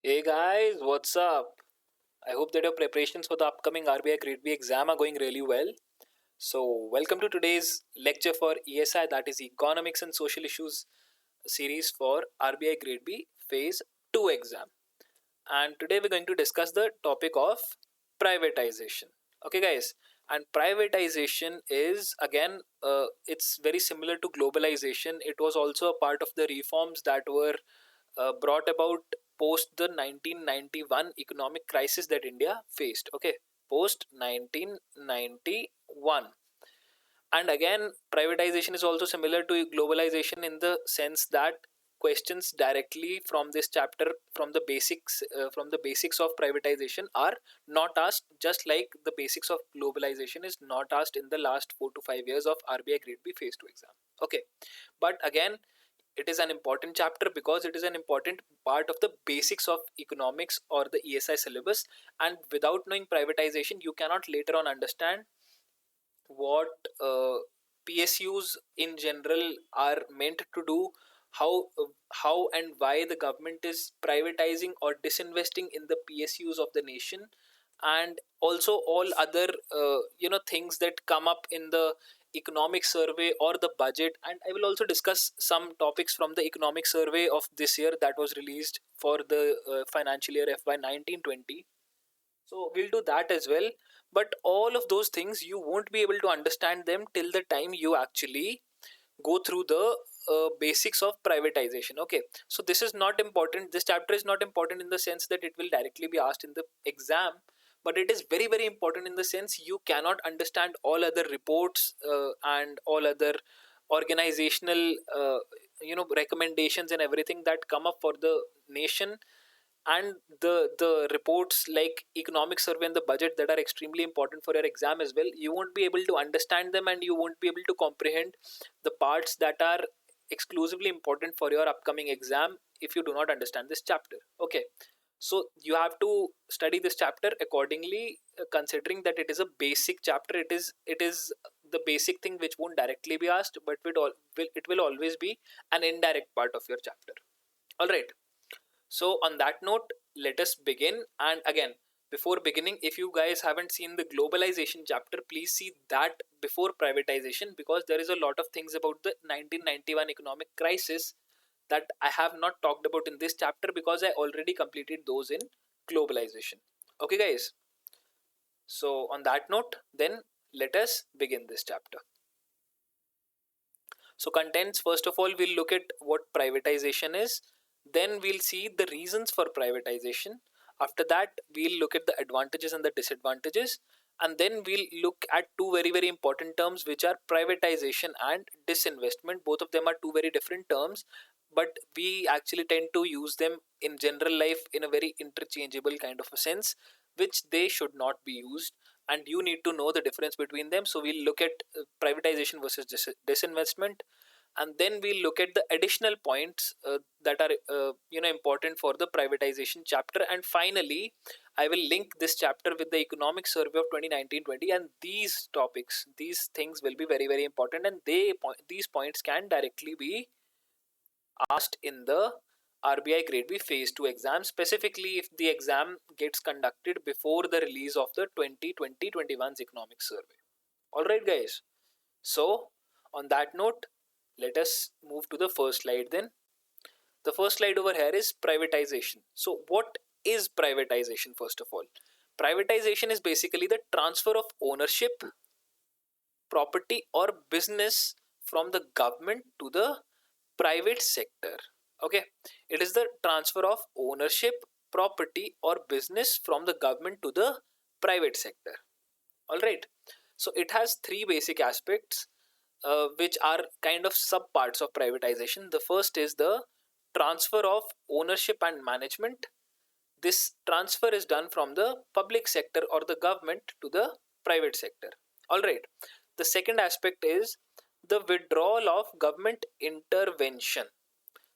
Hey guys, what's up? I hope that your preparations for the upcoming RBI Grade B exam are going really well. So, welcome to today's lecture for ESI, that is Economics and Social Issues series for RBI Grade B Phase 2 exam. And today we're going to discuss the topic of privatization. Okay, guys, and privatization is again, it's very similar to globalization. It was also a part of the reforms that were brought about post the 1991 economic crisis that India faced. Okay, post 1991. And again, privatization is also similar to globalization in the sense that questions directly from this chapter, from the basics of privatization are not asked, just like the basics of globalization is not asked in the last 4 to 5 years of RBI Grade B Phase 2 exam. Okay, but again, it is an important chapter because it is an important part of the basics of economics or the ESI syllabus, and without knowing privatization you cannot later on understand what PSUs in general are meant to do, how and why the government is privatizing or disinvesting in the PSUs of the nation, and also all other things that come up in the economic survey or the budget. And I will also discuss some topics from the economic survey of this year that was released for the financial year FY 1920. So we'll do that as well. But all of those things you won't be able to understand them till the time you actually go through the basics of privatization. Okay, so this is not important. This chapter is not important in the sense that it will directly be asked in the exam, but it is very very important in the sense you cannot understand all other reports and all other organizational recommendations and everything that come up for the nation, and the reports like economic survey and the budget that are extremely important for your exam as well. You won't be able to understand them and you won't be able to comprehend the parts that are exclusively important for your upcoming exam if you do not understand this chapter. Okay, so you have to study this chapter accordingly, considering that it is a basic chapter. It is the basic thing which won't directly be asked, but it will always be an indirect part of your chapter. All right, so, on that note, let us begin. And again, before beginning, if you guys haven't seen the globalization chapter, please see that before privatization, because there is a lot of things about the 1991 economic crisis that I have not talked about in this chapter because I already completed those in globalization. Okay, guys. So, on that note, then let us begin this chapter. So, contents, first of all, we'll look at what privatization is. Then we'll see the reasons for privatization. After that, we'll look at the advantages and the disadvantages. And then we'll look at two very, very important terms, which are privatization and disinvestment. Both of them are two very different terms, but we actually tend to use them in general life in a very interchangeable kind of a sense, which they should not be used. And you need to know the difference between them. So we'll look at privatization versus disinvestment, and then we'll look at the additional points that are important for the privatization chapter. And finally, I will link this chapter with the economic survey of 2019-20, and these topics, these things will be very very important, and these points can directly be asked in the RBI Grade B Phase 2 exam, specifically if the exam gets conducted before the release of the 2020-21's economic survey. Alright, guys. So, on that note, let us move to the first slide then. The first slide over here is privatization. So, what is privatization, first of all? Privatization is basically the transfer of ownership, property, or business from the government to the private sector. Okay, it is the transfer of ownership, property, or business from the government to the private sector. All right, so it has three basic aspects which are kind of sub parts of privatization. The first is the transfer of ownership and management. This transfer is done from the public sector or the government to the private sector. All right. The second aspect is the withdrawal of government intervention.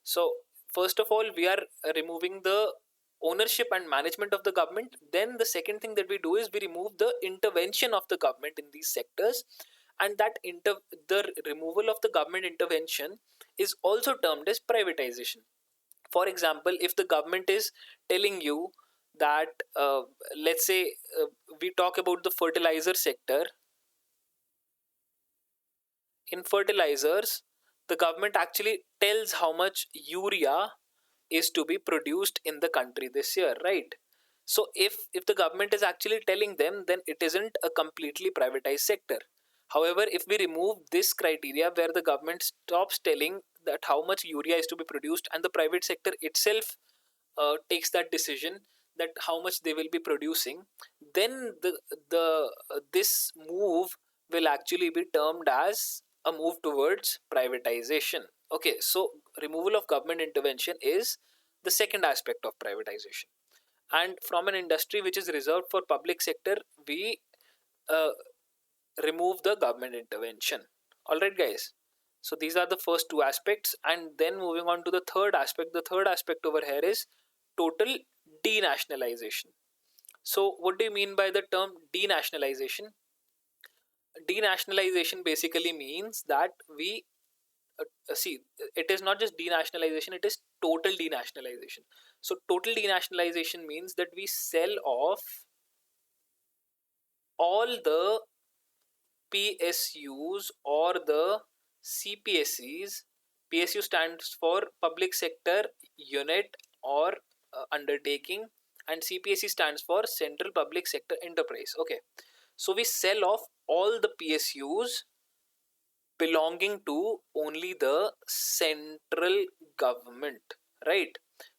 So, first of all, we are removing the ownership and management of the government. Then, the second thing that we do is we remove the intervention of the government in these sectors, and the removal of the government intervention is also termed as privatization. For example, if the government is telling you that, let's say, we talk about the fertilizer sector. In fertilizers, the government actually tells how much urea is to be produced in the country this year, right? So if the government is actually telling them, then it isn't a completely privatized sector. However, if we remove this criteria where the government stops telling that how much urea is to be produced, and the private sector itself takes that decision that how much they will be producing, then the this move will actually be termed as a move towards privatization. Okay, so removal of government intervention is the second aspect of privatization. And from an industry which is reserved for public sector, we uh, remove the government intervention. All right, guys. So these are the first two aspects, and then moving on to the third aspect. The third aspect over here is total denationalization. So, what do you mean by the term denationalization? Denationalization basically means that we see, it is not just denationalization, it is total denationalization. So, total denationalization means that we sell off all the PSUs or the CPSEs. PSU stands for Public Sector Unit or Undertaking, and CPSE stands for Central Public Sector Enterprise. Okay, so we sell off all the PSUs belonging to only the central government, right?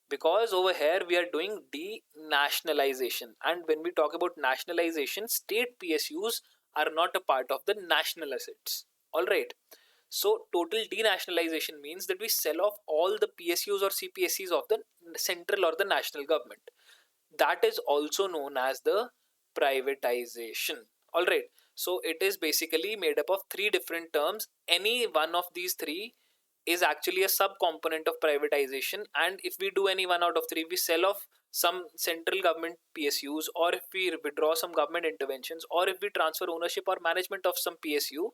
Because over here we are doing denationalization, and when we talk about nationalization, state PSUs are not a part of the national assets. All right. So total denationalization means that we sell off all the PSUs or CPSEs of the central or the national government. That is also known as the privatization. All right. So it is basically made up of three different terms. Any one of these three is actually a sub-component of privatization, and if we do any one out of three, we sell off some central government PSUs, or if we withdraw some government interventions, or if we transfer ownership or management of some PSU,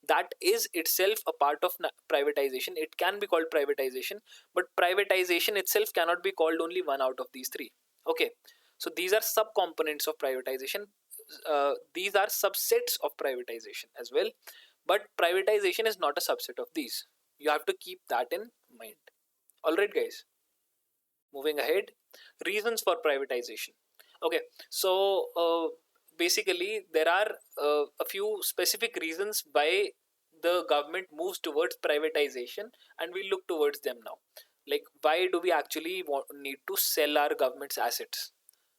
that is itself a part of privatization. It can be called privatization, but privatization itself cannot be called only one out of these three. Okay, so these are sub-components of privatization. These are subsets of privatization as well, but privatization is not a subset of these. You have to keep that in mind. All right, guys. Moving ahead, reasons for privatization. Okay, so basically, there are a few specific reasons why the government moves towards privatization, and we look towards them now. Like, why do we actually need to sell our government's assets?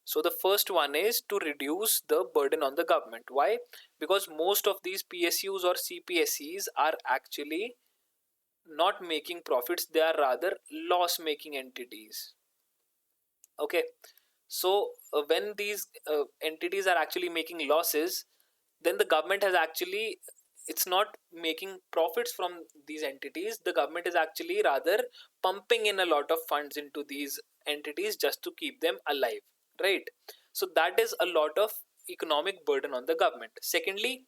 So, the first one is to reduce the burden on the government. Why? Because most of these PSUs or CPSEs are actually not making profits, they are rather loss making entities. Okay, so when these entities are actually making losses, then the government has actually, it's not making profits from these entities. The government is actually rather pumping in a lot of funds into these entities just to keep them alive, right? So that is a lot of economic burden on the government. Secondly,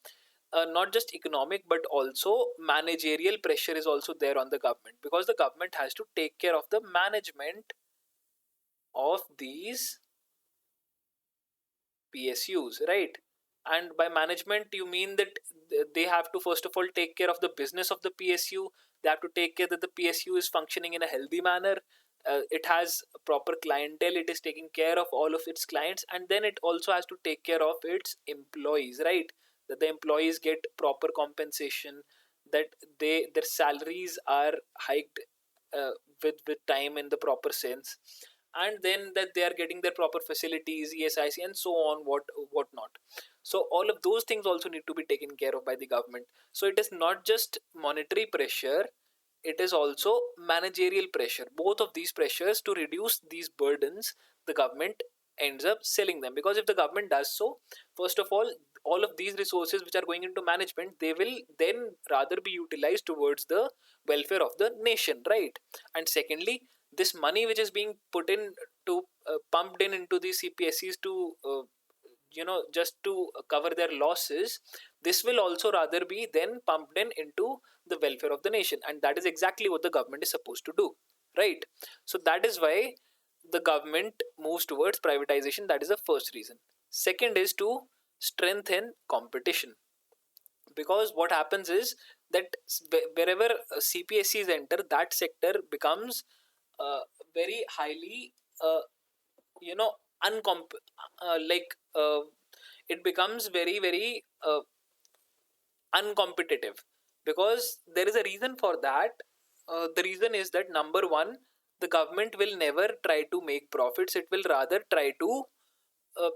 not just economic but also managerial pressure is also there on the government, because the government has to take care of the management of these PSUs, right? And by management, you mean that they have to first of all take care of the business of the PSU. They have to take care that the PSU is functioning in a healthy manner. It has a proper clientele. It is taking care of all of its clients, and then it also has to take care of its employees, right? That the employees get proper compensation, that their salaries are hiked uh, with time in the proper sense, and then that they are getting their proper facilities, ESIC, and so on, what not. So all of those things also need to be taken care of by the government. So it is not just monetary pressure, it is also managerial pressure. Both of these pressures, to reduce these burdens, the government ends up selling them. Because if the government does so, first of all of these resources which are going into management, they will then rather be utilized towards the welfare of the nation, right? And secondly, this money which is being put in to pumped in into the CPSEs to just to cover their losses, this will also rather be then pumped in into the welfare of the nation, and that is exactly what the government is supposed to do. right? So that is why the government moves towards privatization. That is the first reason. Second is to strengthen competition, because what happens is that wherever CPSCs enter, that sector becomes uh, very highly you know uncomp like it becomes very very uncompetitive, because there is a reason for that. The reason is that, number one, the government will never try to make profits, it will rather try to uh,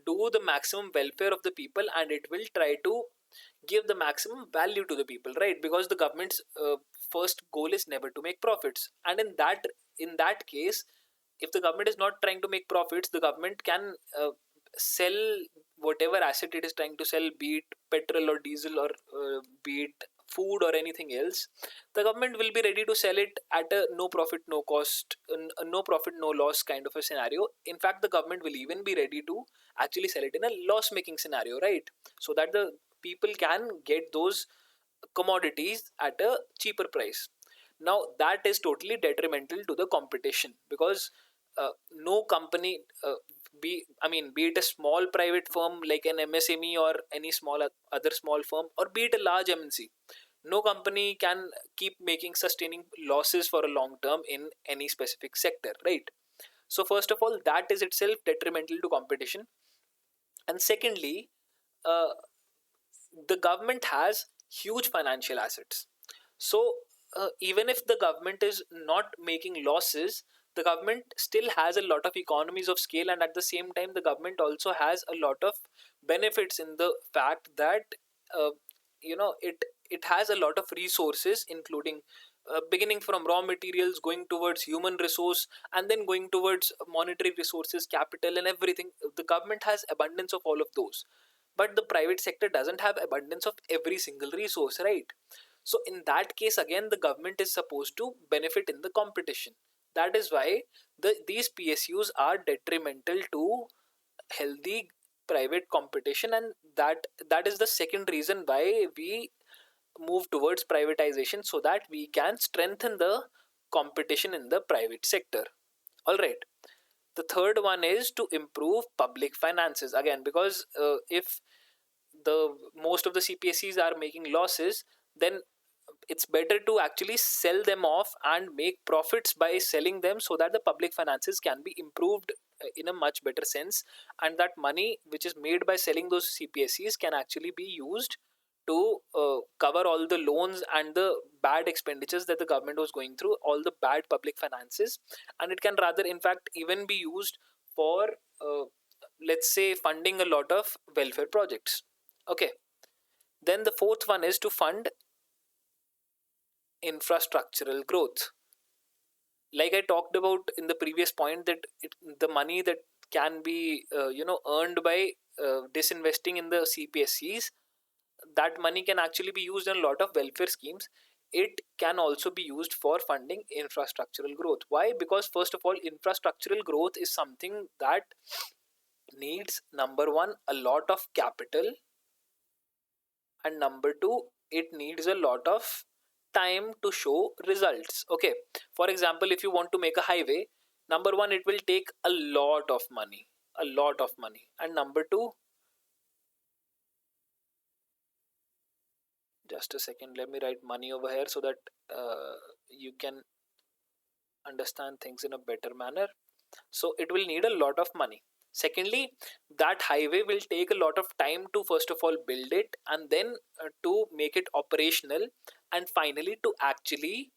do the maximum welfare of the people, and it will try to give the maximum value to the people, right? Because the government's first goal is never to make profits, and in that case, if the government is not trying to make profits, the government can sell whatever asset it is trying to sell, be it petrol or diesel, or be it food or anything else. The government will be ready to sell it at a no profit no cost, a no profit no loss kind of a scenario. In fact, the government will even be ready to actually sell it in a loss making scenario, right? So that the people can get those commodities at a cheaper price. Now that is totally detrimental to the competition, because no company, be it a small private firm like an MSME or any small other small firm, or be it a large MNC, no company can keep making sustaining losses for a long term in any specific sector, right? So first of all, that is itself detrimental to competition. And secondly, uh, the government has huge financial assets. So even if the government is not making losses, the government still has a lot of economies of scale, and at the same time, the government also has a lot of benefits in the fact that uh, it has a lot of resources, including beginning from raw materials, going towards human resource, and then going towards monetary resources, capital, and everything. The government has abundance of all of those, but the private sector doesn't have abundance of every single resource, right? So in that case, again, the government is supposed to benefit in the competition. That is why these PSUs are detrimental to healthy private competition, and that is the second reason why we move towards privatization, so that we can strengthen the competition in the private sector. All right. The third one is to improve public finances, again, because if the most of the CPSCs are making losses, then it's better to actually sell them off and make profits by selling them, so that the public finances can be improved in a much better sense, and that money which is made by selling those CPSCs can actually be used to cover all the loans and the bad expenditures that the government was going through, all the bad public finances. And it can rather, in fact, even be used for uh, let's say funding a lot of welfare projects. Okay. Then the fourth one is to fund infrastructural growth. Like I talked about in the previous point, that the money that can be earned by disinvesting in the CPSCs, that money can actually be used in a lot of welfare schemes. It can also be used for funding infrastructural growth. Why? Because first of all, infrastructural growth is something that needs, number one, a lot of capital, and number two, it needs a lot of time to show results. Okay, for example, if you want to make a highway, number one, it will take a lot of money, a lot of money, and number two, just a second, let me write money over here so that you can understand things in a better manner. So it will need a lot of money. Secondly, that highway will take a lot of time to first of all build it, and then to make it operational, and finally to actually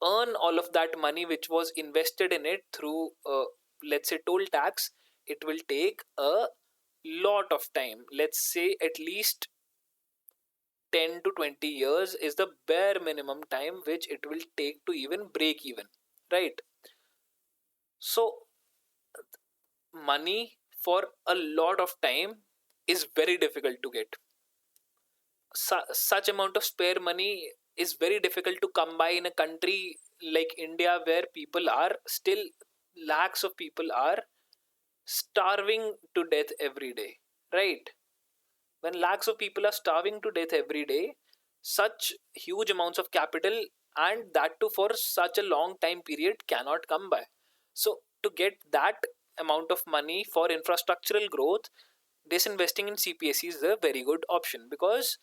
earn all of that money which was invested in it through let's say toll tax. It will take a lot of time. Let's say at least 10 to 20 years is the bare minimum time which it will take to even break even, right? So money for a lot of time is very difficult to get. Such amount of spare money is very difficult to come by in a country like India, where people are still, lakhs of people are starving to death every day, right? When lakhs of people are starving to death every day, such huge amounts of capital and that too for such a long time period cannot come by. So to get that amount of money for infrastructural growth, disinvesting in CPSE is a very good option, because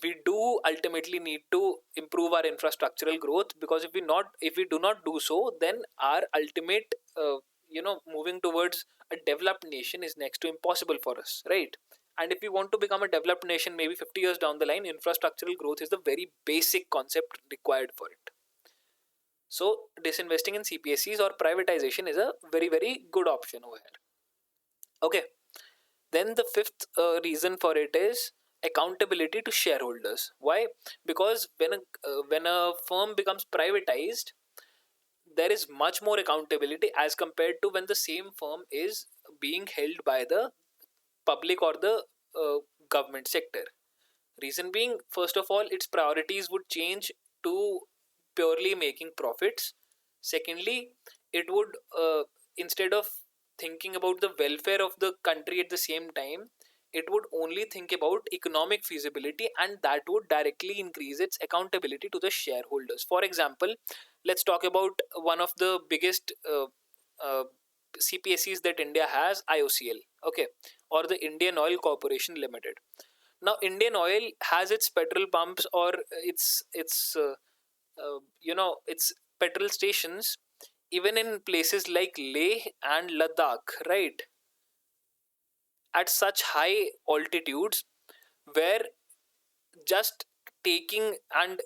we do ultimately need to improve our infrastructural growth, because if we do not do so, then our ultimate moving towards a developed nation is next to impossible for us, right? And if we want to become a developed nation maybe 50 years down the line, infrastructural growth is the very basic concept required for it. So disinvesting in CPSEs or privatization is a very very good option over here. Okay, then the fifth reason for it is accountability to shareholders. Why? Because when a firm becomes privatized, there is much more accountability as compared to when the same firm is being held by the public or the government sector. Reason being, first of all, its priorities would change to purely making profits. Secondly, it would, instead of thinking about the welfare of the country at the same time, it would only think about economic feasibility, and that would directly increase its accountability to the shareholders. For example, let's talk about one of the biggest uh, CPSEs that India has, IOCL, okay, or the Indian Oil Corporation Limited. Now, Indian Oil has its petrol pumps or its petrol stations even in places like Leh and Ladakh, right? At such high altitudes, where just taking and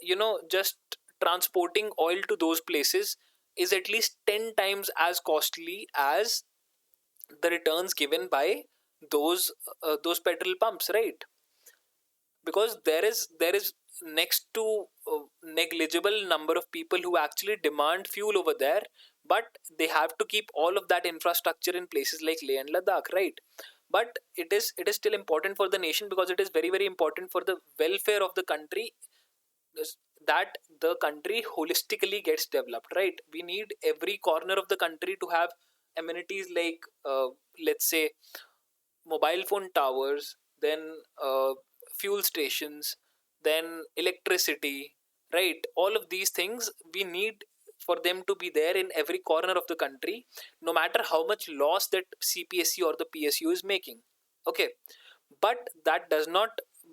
just transporting oil to those places is at least 10 times as costly as the returns given by those petrol pumps, right? Because there is next to negligible number of people who actually demand fuel over there, but they have to keep all of that infrastructure in places like Leh and Ladakh, right? But it is still important for the nation, because it is very very important for the welfare of the country, that the country holistically gets developed, right? We need every corner of the country to have amenities like, let's say, mobile phone towers, then fuel stations, then electricity, right? All of these things we need for them to be there in every corner of the country, no matter how much loss that CPSC or the PSU is making. Okay, but that does not,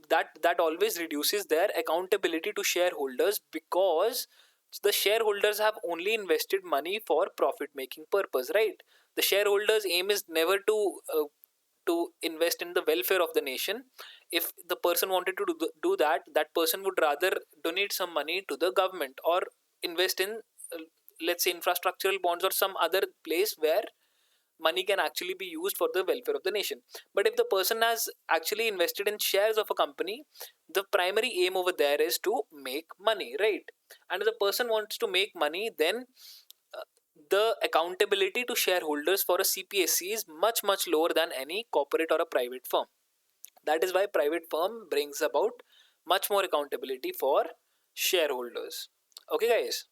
that always reduces their accountability to shareholders, because the shareholders have only invested money for profit making purpose, right? The shareholders aim is never to invest in the welfare of the nation. If the person wanted to do that, that person would rather donate some money to the government or invest in, uh, let's say, infrastructural bonds or some other place where money can actually be used for the welfare of the nation. But if the person has actually invested in shares of a company, the primary aim over there is to make money, right? And if the person wants to make money, then uh, the accountability to shareholders for a CPSC is much much lower than any corporate or a private firm. That is why private firm brings about much more accountability for shareholders. Okay, guys.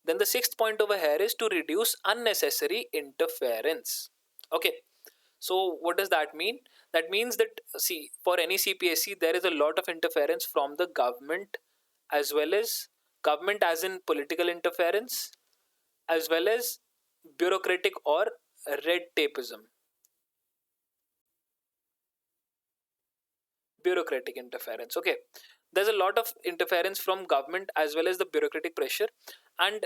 Then the sixth point over here is to reduce unnecessary interference. Okay, so what does that mean? That means that, see, for any CPSC, there is a lot of interference from the government, as well as government as in political interference, as well as bureaucratic or red tapeism. Bureaucratic interference. Okay, there's a lot of interference from government as well as the bureaucratic pressure, and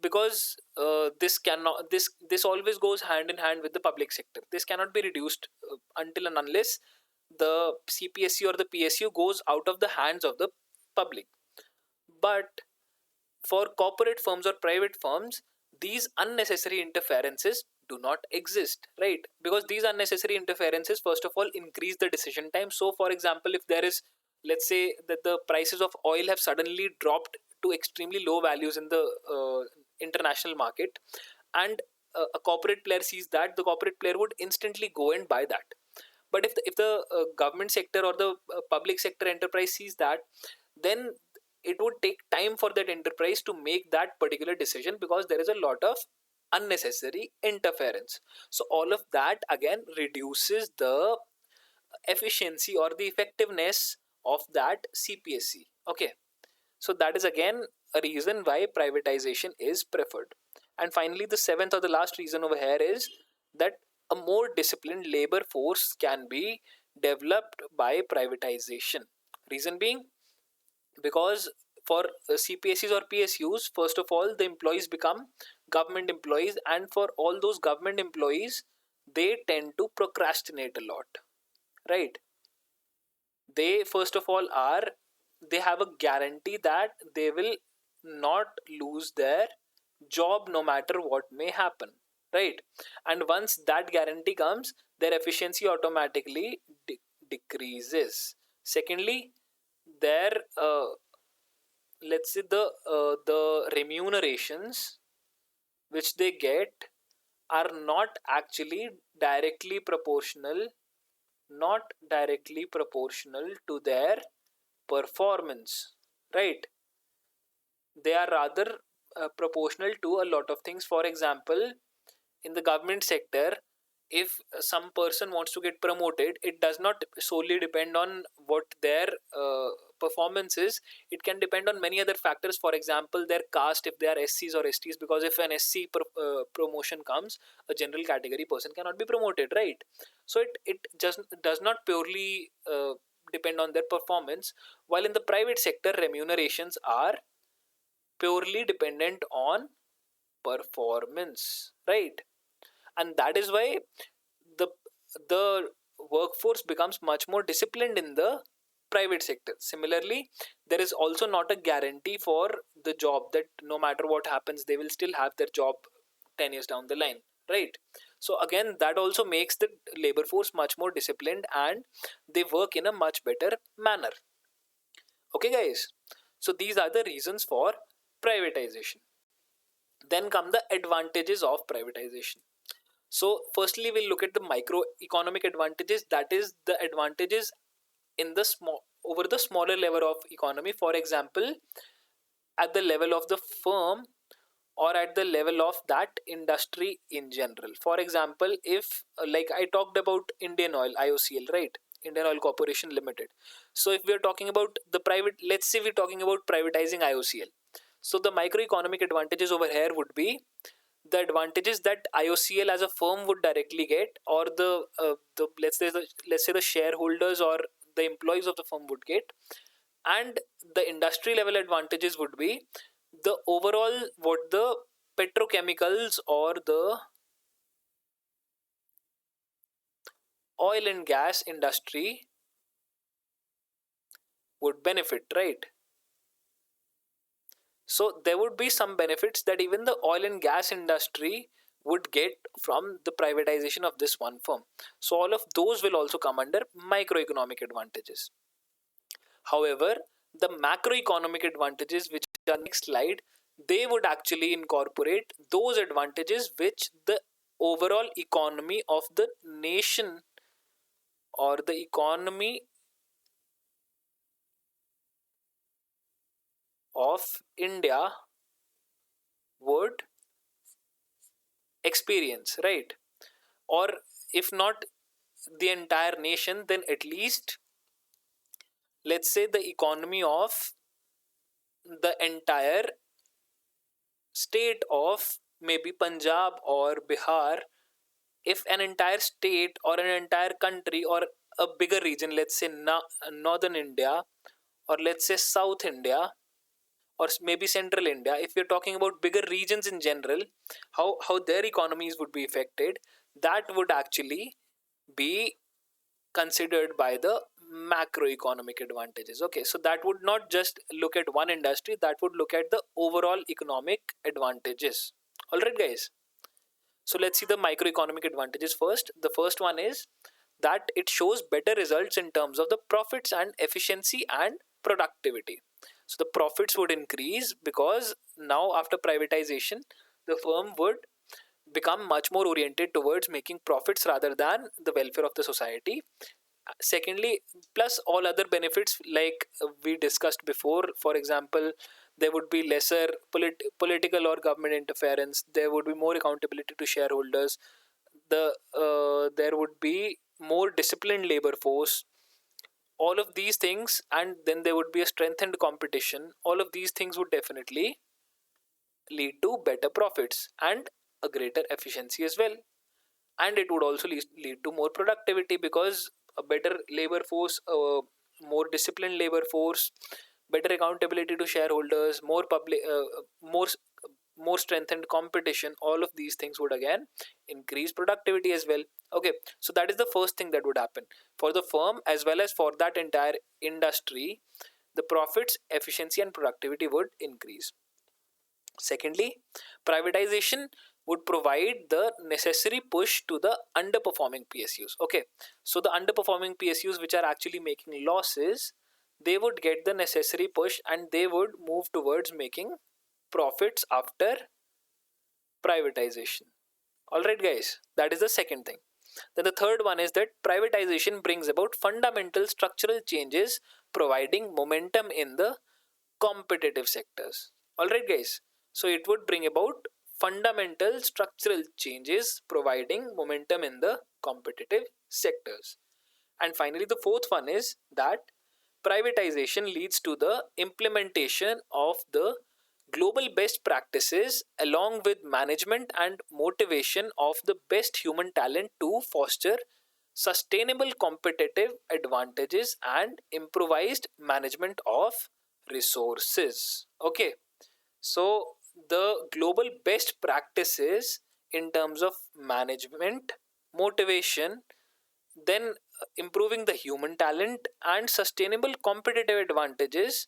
because this always goes hand in hand with the public sector. This cannot be reduced until and unless the CPSC or the PSU goes out of the hands of the public. But for corporate firms or private firms, these unnecessary interferences do not exist, right? Because these unnecessary interferences, first of all, increase the decision time. So, for example, if there is, let's say, that the prices of oil have suddenly dropped to extremely low values in the international market, and a corporate player sees that, the corporate player would instantly go and buy that. But if the government sector or the public sector enterprise sees that, then it would take time for that enterprise to make that particular decision, because there is a lot of unnecessary interference. So all of that again reduces the efficiency or the effectiveness of that CPSC. Okay, so that is again a reason why privatization is preferred. And finally, the seventh or the last reason over here is that a more disciplined labor force can be developed by privatization. Reason being, because for CPSEs or PSUs, first of all, the employees become government employees, and for all those government employees, they tend to procrastinate a lot, right? They first of all are, they have a guarantee that they will not lose their job no matter what may happen, right? And once that guarantee comes, their efficiency automatically decreases. Secondly, their let's say the remunerations which they get are not actually directly proportional, not directly proportional to their performance, right? They are rather proportional to a lot of things. For example, in the government sector, if some person wants to get promoted, it does not solely depend on what their performance is. It can depend on many other factors. For example, their caste, if they are SCs or STs, because if an promotion comes, a general category person cannot be promoted, right? So it just does not purely depend on their performance. While in the private sector, remunerations are purely dependent on performance, right? And that is why the the workforce becomes much more disciplined in the private sector. Similarly, there is also not a guarantee for the job that no matter what happens, they will still have their job 10 years down the line, right? So again, that also makes the labor force much more disciplined, and they work in a much better manner. Okay, guys, so these are the reasons for privatization. Then come the advantages of privatization. So, firstly, we'll look at the microeconomic advantages. That is the advantages in the small over the smaller level of economy. For example, at the level of the firm or at the level of that industry in general. For example, if like I talked about Indian Oil IOCL, right? Indian Oil Corporation Limited. So, if we are talking about the private, let's say we're talking about privatizing IOCL. So, the microeconomic advantages over here would be the advantages that IOCL as a firm would directly get, or the let's say the shareholders or the employees of the firm would get, and the industry level advantages would be the overall what the petrochemicals or the oil and gas industry would benefit, right? So there would be some benefits that even the oil and gas industry would get from the privatization of this one firm. So all of those will also come under microeconomic advantages. However, the macroeconomic advantages, which are next slide, they would actually incorporate those advantages which the overall economy of the nation or the economy of India would experience, right? Or if not the entire nation, then at least let's say the economy of the entire state of maybe Punjab or Bihar. If an entire state or an entire country or a bigger region, let's say northern India or let's say South India or maybe Central India, if you're talking about bigger regions in general, how their economies would be affected, that would actually be considered by the macroeconomic advantages. Okay, so that would not just look at one industry, that would look at the overall economic advantages. All right, guys. So let's see the microeconomic advantages first. The first one is that it shows better results in terms of the profits and efficiency and productivity. So the profits would increase because now after privatization, the firm would become much more oriented towards making profits rather than the welfare of the society. Secondly, plus all other benefits like we discussed before. For example, there would be lesser political or government interference, there would be more accountability to shareholders, there would be more disciplined labor force, all of these things, and then there would be a strengthened competition. All of these things would definitely lead to better profits and a greater efficiency as well. And it would also lead to more productivity, because a better labor force, a more disciplined labor force, better accountability to shareholders, more public, more strengthened competition, all of these things would again increase productivity as well. Okay, so that is the first thing that would happen for the firm as well as for that entire industry. The profits, efficiency and productivity would increase. Secondly, privatization would provide the necessary push to the underperforming PSUs. Okay, so the underperforming PSUs which are actually making losses, they would get the necessary push and they would move towards making profits after privatization. All right, guys, that is the second thing. Then the third one is that privatization brings about fundamental structural changes, providing momentum in the competitive sectors. All right, guys. So it would bring about fundamental structural changes, providing momentum in the competitive sectors. And finally, the fourth one is that privatization leads to the implementation of the global best practices along with management and motivation of the best human talent to foster sustainable competitive advantages and improvised management of resources. Okay, so the global best practices in terms of management, motivation, then improving the human talent and sustainable competitive advantages,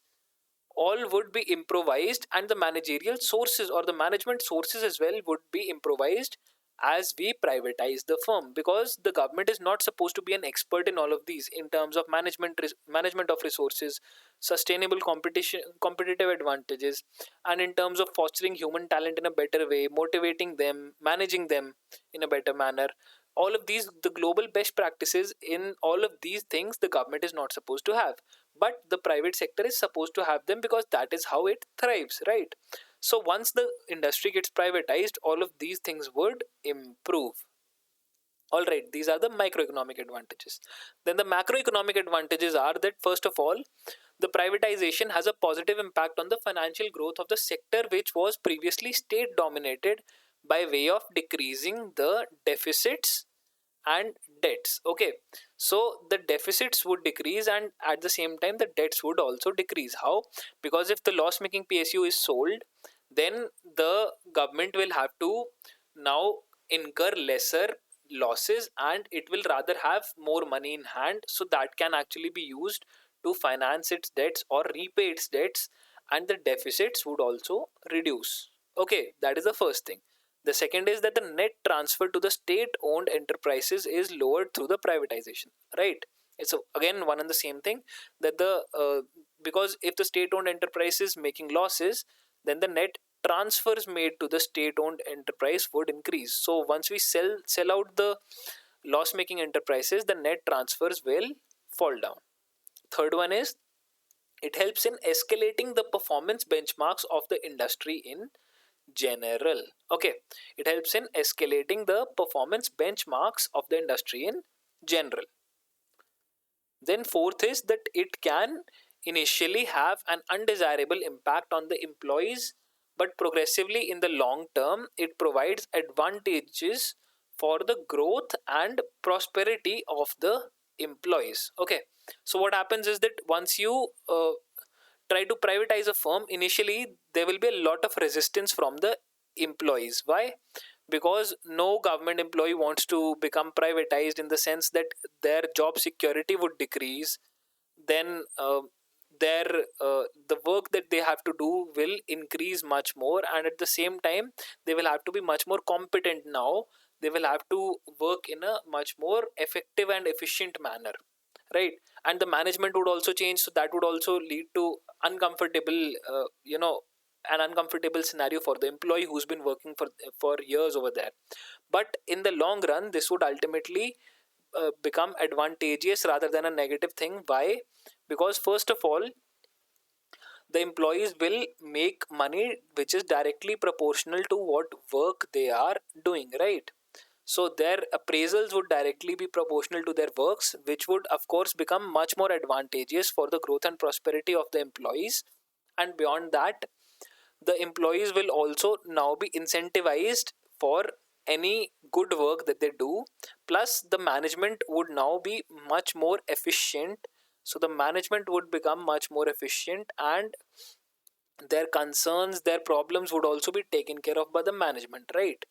all would be improvised, and the managerial sources or the management sources as well would be improvised as we privatize the firm, because the government is not supposed to be an expert in all of these in terms of management of resources, sustainable competition competitive advantages, and in terms of fostering human talent in a better way, motivating them, managing them in a better manner. All of these, the global best practices in all of these things, the government is not supposed to have, but the private sector is supposed to have them, because that is how it thrives, right? So once the industry gets privatized, all of these things would improve. All right, these are the microeconomic advantages. Then the macroeconomic advantages are that, first of all, the privatization has a positive impact on the financial growth of the sector, which was previously state dominated, by way of decreasing the deficits and debts. Okay, so the deficits would decrease, and at the same time the debts would also decrease. How? Because if the loss making PSU is sold, then the government will have to now incur lesser losses, and it will rather have more money in hand, so that can actually be used to finance its debts or repay its debts, and the deficits would also reduce. Okay, that is the first thing. The second is that the net transfer to the state owned enterprises is lowered through the privatization, right? It's again one and the same thing, that the because if the state owned enterprise is making losses, then the net transfers made to the state owned enterprise would increase. So once we sell out the loss making enterprises, the net transfers will fall down. Third one is, it helps in escalating the performance benchmarks of the industry in general. Okay, it helps in escalating the performance benchmarks of the industry in general. Then fourth is that it can initially have an undesirable impact on the employees, but progressively in the long term it provides advantages for the growth and prosperity of the employees. Okay, so what happens is that once you try to privatize a firm, initially there will be a lot of resistance from the employees. Why? Because no government employee wants to become privatized, in the sense that their job security would decrease. Then their the work that they have to do will increase much more, and at the same time they will have to be much more competent now. They will have to work in a much more effective and efficient manner, right? And the management would also change, so that would also lead to uncomfortable an uncomfortable scenario for the employee who's been working for years over there. But in the long run this would ultimately become advantageous rather than a negative thing. Why? Because first of all, the employees will make money which is directly proportional to what work they are doing, right? So their appraisals would directly be proportional to their works, which would of course become much more advantageous for the growth and prosperity of the employees. And beyond that, the employees will also now be incentivized for any good work that they do. Plus the management would now be much more efficient. So the management would become much more efficient, and their concerns, their problems would also be taken care of by the management, right?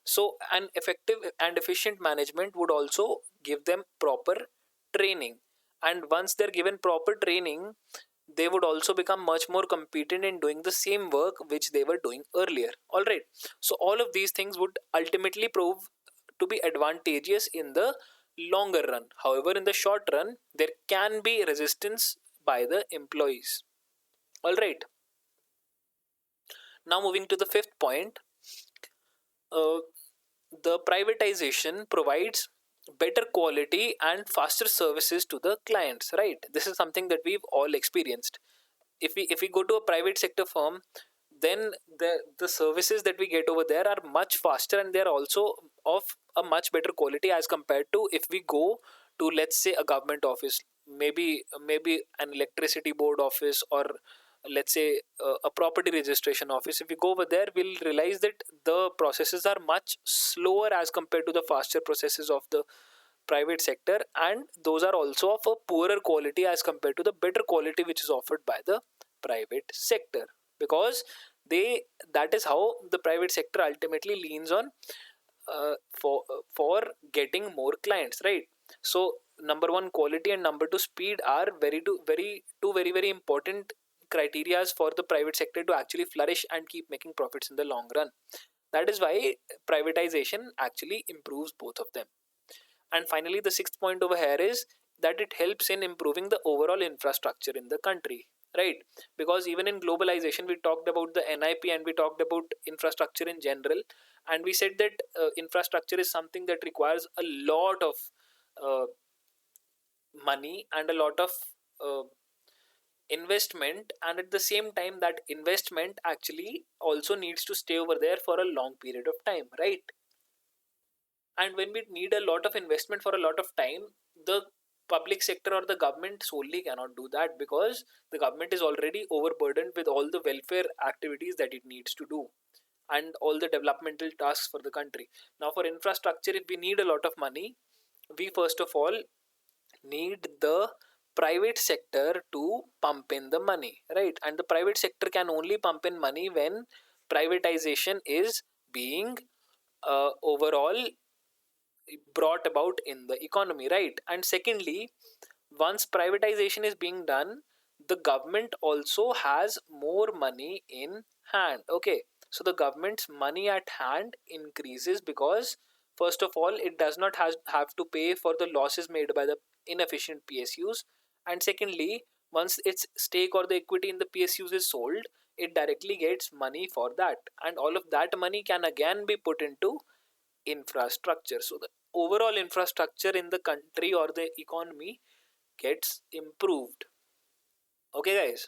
So an effective and efficient management would also give them proper training, and once they're given proper training, they would also become much more competent in doing the same work which they were doing earlier. All right, so all of these things would ultimately prove to be advantageous in the longer run. However, in the short run, there can be resistance by the employees. All right, now moving to the fifth point, uh, the privatization provides better quality and faster services to the clients, right? This is something that we've all experienced. If we go to a private sector firm, then the services that we get over there are much faster, and they are also of a much better quality as compared to if we go to, let's say, a government office, maybe an electricity board office, or let's say a property registration office. If we go over there, we'll realize that the processes are much slower as compared to the faster processes of the private sector, and those are also of a poorer quality as compared to the better quality which is offered by the private sector, because they that is how the private sector ultimately leans on for getting more clients, right? So number one, quality, and number two, speed are very important criterias for the private sector to actually flourish and keep making profits in the long run. That is why privatization actually improves both of them. And finally, the sixth point over here is that it helps in improving the overall infrastructure in the country, right? Because even in globalization, we talked about the NIP and we talked about infrastructure in general, and we said that infrastructure is something that requires a lot of uh, money and a lot of uh, investment, and at the same time, that investment actually also needs to stay over there for a long period of time, right? And when we need a lot of investment for a lot of time, the public sector or the government solely cannot do that, because the government is already overburdened with all the welfare activities that it needs to do and all the developmental tasks for the country. Now for infrastructure, if we need a lot of money, we first of all need the private sector to pump in the money, right? And the private sector can only pump in money when privatization is being overall brought about in the economy, right? And secondly, once privatization is being done, the government also has more money in hand. Okay, so the government's money at hand increases because, first of all, it does not have to pay for the losses made by the inefficient PSUs, and secondly, once its stake or the equity in the PSUs is sold, it directly gets money for that, and all of that money can again be put into infrastructure. So the overall infrastructure in the country or the economy gets improved. Okay, guys.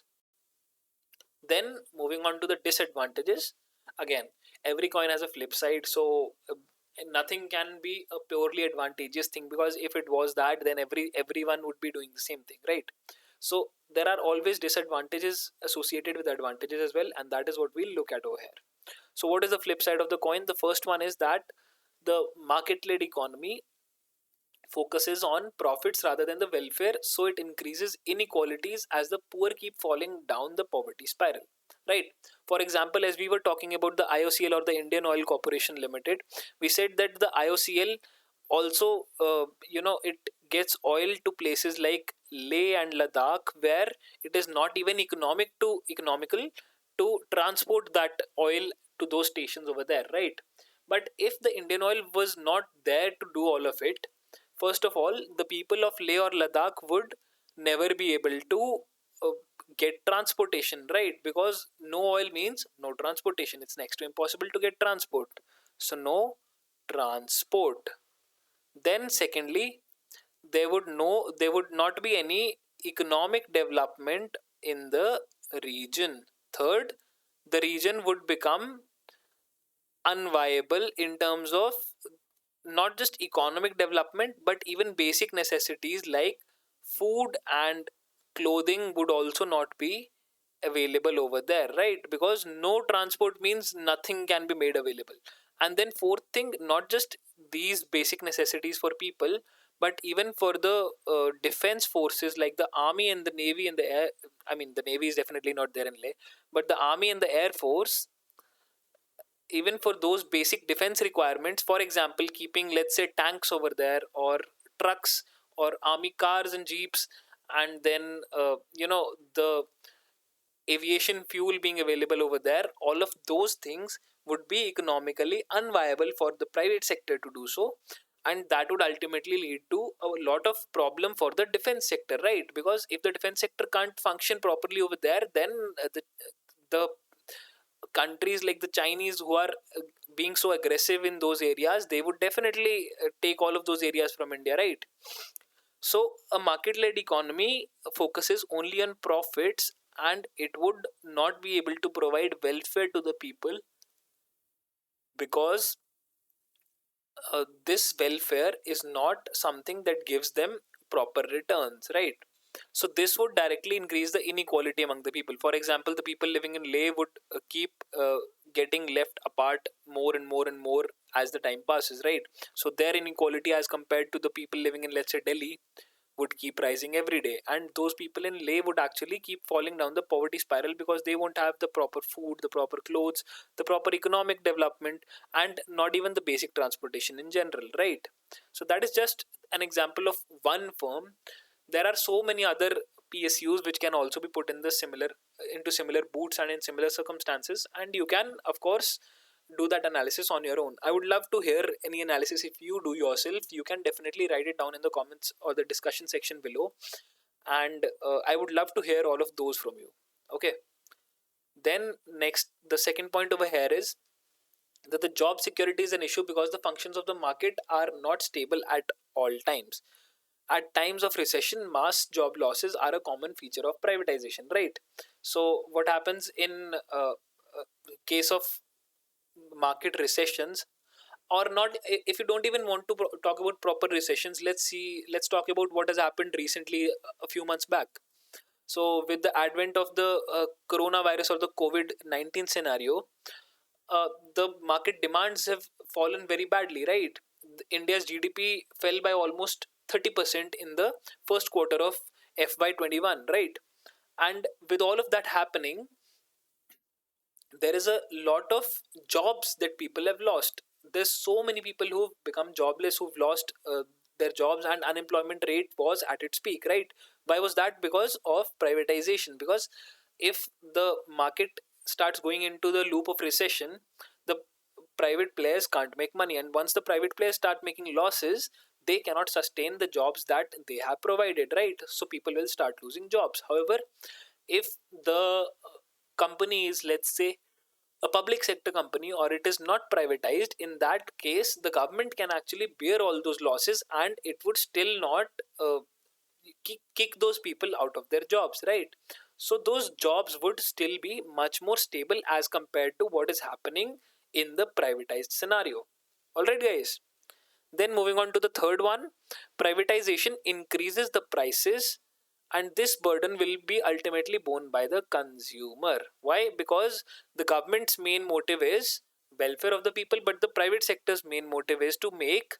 Then moving on to the disadvantages. Again, every coin has a flip side, so nothing can be a purely advantageous thing, because if it was that, then everyone would be doing the same thing, right? So there are always disadvantages associated with advantages as well, and that is what we'll look at over here. So what is the flip side of the coin? The first one is that the market led economy focuses on profits rather than the welfare, so it increases inequalities as the poor keep falling down the poverty spiral, right? For example, as we were talking about the IOCL or the Indian Oil Corporation Limited, we said that the IOCL also it gets oil to places like Leh and Ladakh, where it is not even economical to transport that oil to those stations over there, right? But if the Indian Oil was not there to do all of it, first of all, the people of Leh or Ladakh would never be able to uh, get transportation, right? Because no oil means no transportation. It's next to impossible to get transport. So, no transport. Then, secondly, there would not be any economic development in the region. Third, the region would become unviable in terms of not just economic development, but even basic necessities like food and clothing would also not be available over there, right? Because no transport means nothing can be made available. And then fourth thing, not just these basic necessities for people, but even for the defense forces like the army and the navy and the air. I mean, the navy is definitely not there in Leh, but the army and the air force, even for those basic defense requirements, for example keeping, let's say, tanks over there, or trucks, or army cars and jeeps, and then the aviation fuel being available over there, all of those things would be economically unviable for the private sector to do so. And that would ultimately lead to a lot of problem for the defense sector, right? Because if the defense sector can't function properly over there, then the countries like the Chinese, who are being so aggressive in those areas, they would definitely take all of those areas from India, right? So a market led economy focuses only on profits, and it would not be able to provide welfare to the people, because this welfare is not something that gives them proper returns, right? So this would directly increase the inequality among the people. For example, the people living in Leh would keep getting left apart more and more and more as the time passes, right? So their inequality as compared to the people living in, let's say, Delhi, would keep rising every day, and those people in Leh would actually keep falling down the poverty spiral, because they won't have the proper food, the proper clothes, the proper economic development, and not even the basic transportation in general, right? So that is just an example of one firm. There are so many other PSUs which can also be put in the similar into similar boots and in similar circumstances, and you can of course do that analysis on your own. I would love to hear any analysis. If you do yourself, you can definitely write it down in the comments or the discussion section below, and I would love to hear all of those from you. Okay. Then next, the second point over here is that the job security is an issue because the functions of the market are not stable at all times. At times of recession, mass job losses are a common feature of privatization, right? So what happens in case of market recessions, or not, if you don't even want to talk about proper recessions, let's talk about what has happened recently a few months back. So with the advent of the coronavirus or the COVID-19 scenario, the market demands have fallen very badly, right? India's GDP fell by almost 30% in the first quarter of FY21, right? And with all of that happening, there is a lot of jobs that people have lost. There's so many people who've become jobless, who've lost their jobs, and unemployment rate was at its peak, right? Why was that? Because of privatization. Because if the market starts going into the loop of recession, the private players can't make money, and once the private players start making losses, they cannot sustain the jobs that they have provided, right? So people will start losing jobs. However, if the company is, let's say, a public sector company, or it is not privatized, in that case the government can actually bear all those losses, and it would still not kick those people out of their jobs, right? So those jobs would still be much more stable as compared to what is happening in the privatized scenario. All right, guys. Then moving on to the third one, privatization increases the prices, and this burden will be ultimately borne by the consumer. Why? Because the government's main motive is welfare of the people, but the private sector's main motive is to make